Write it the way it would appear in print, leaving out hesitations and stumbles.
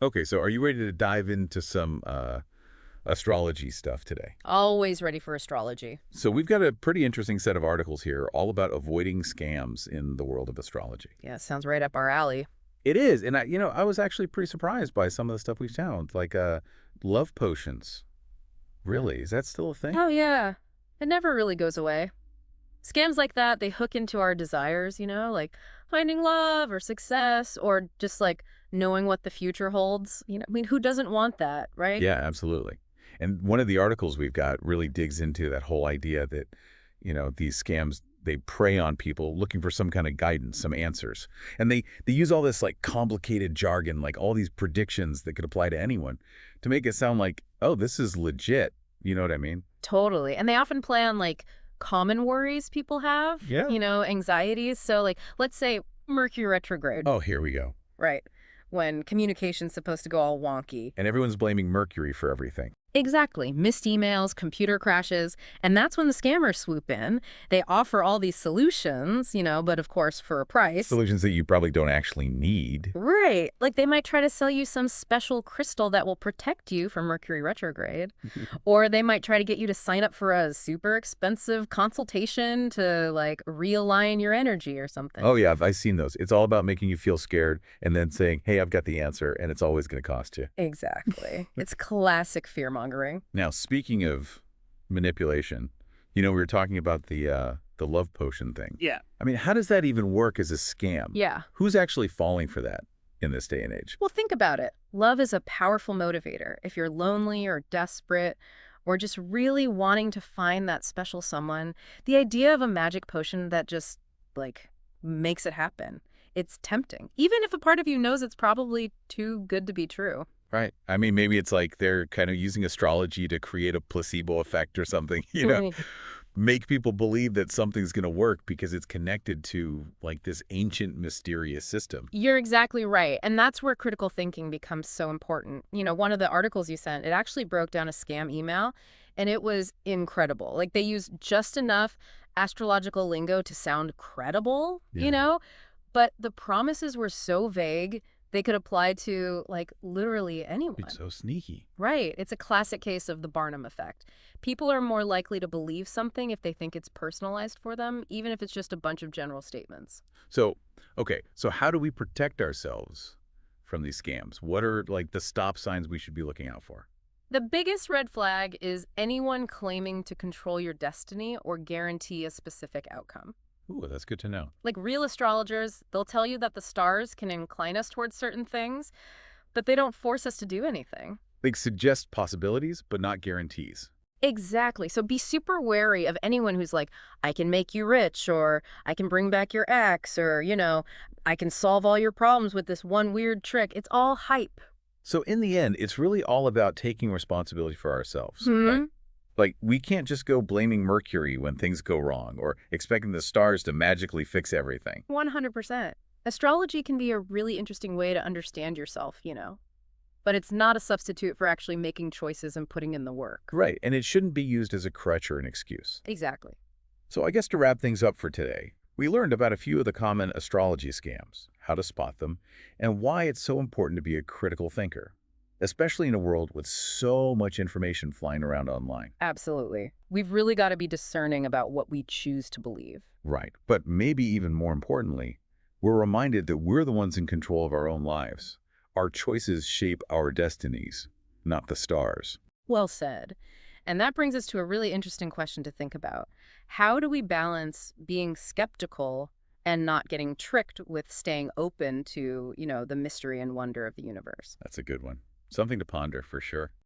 Okay, so are you ready to dive into some astrology stuff today? Always ready for astrology. So we've got a pretty interesting set of articles here all about avoiding scams in the world of astrology. Yeah, sounds right up our alley. It is, and I was actually pretty surprised by some of the stuff we found, like love potions. Really? Is that still a thing? Oh, yeah. It never really goes away. Scams like that, they hook into our desires, like finding love or success or just like knowing what the future holds. I mean, who doesn't want that, right? Yeah, absolutely. And one of the articles we've got really digs into that whole idea that, these scams, they prey on people looking for some kind of guidance, some answers. And they use all this like complicated jargon, like all these predictions that could apply to anyone to make it sound like, oh, this is legit. You know what I mean? Totally. And they often play on like common worries people have, Yeah. anxieties. So, like, let's say Mercury retrograde, Oh, here we go. right? When communication's supposed to go all wonky. And everyone's blaming Mercury for everything. Exactly. Missed emails, computer crashes, and that's when the scammers swoop in. They offer all these solutions, but of course for a price. Solutions that you probably don't actually need. Right. Like they might try to sell you some special crystal that will protect you from Mercury retrograde. Or they might try to get you to sign up for a super expensive consultation to like realign your energy or something. Oh, yeah, I've seen those. It's all about making you feel scared and then saying, hey, I've got the answer, and it's always going to cost you. Exactly. It's classic fear mongering. Now, speaking of manipulation, we were talking about the love potion thing. Yeah. I mean, how does that even work as a scam? Yeah. Who's actually falling for that in this day and age? Well, think about it. Love is a powerful motivator. If you're lonely or desperate or just really wanting to find that special someone, the idea of a magic potion that just, like, makes it happen, it's tempting. Even if a part of you knows it's probably too good to be true. Right. I mean, maybe it's like they're kind of using astrology to create a placebo effect or something, make people believe that something's going to work because it's connected to like this ancient mysterious system. You're exactly right. And that's where critical thinking becomes so important. One of the articles you sent, it actually broke down a scam email, and it was incredible. Like they used just enough astrological lingo to sound credible, Yeah. but the promises were so vague, they could apply to like literally It's anyone. so sneaky. Right. It's a classic case of the Barnum effect. People are more likely to believe something if they think it's personalized for them, even if it's just a bunch of general statements. So, okay, so how do we protect ourselves from these scams? What are like the stop signs we should be looking out for? The biggest red flag is anyone claiming to control your destiny or guarantee a specific outcome. Ooh, that's good to know. Like real astrologers, they'll tell you that the stars can incline us towards certain things, but they don't force us to do anything. Like suggest possibilities, but not guarantees. Exactly. So be super wary of anyone who's like, I can make you rich, or I can bring back your ex, or, I can solve all your problems with this one weird trick. It's all hype. So in the end, it's really all about taking responsibility for ourselves, right? Hmm. Like we can't just go blaming Mercury when things go wrong or expecting the stars to magically fix everything. 100%. Astrology can be a really interesting way to understand yourself, but it's not a substitute for actually making choices and putting in the work. Right, and it shouldn't be used as a crutch or an excuse. Exactly. So I guess to wrap things up for today, we learned about a few of the common astrology scams, how to spot them, and why it's so important to be a critical thinker, especially in a world with so much information flying around online. Absolutely. We've really got to be discerning about what we choose to believe. Right, but maybe even more importantly, we're reminded that we're the ones in control of our own lives. Our choices shape our destinies, not the stars. Well said. And that brings us to a really interesting question to think about. How do we balance being skeptical and not getting tricked with staying open to, the mystery and wonder of the universe? That's a good one. Something to ponder for sure.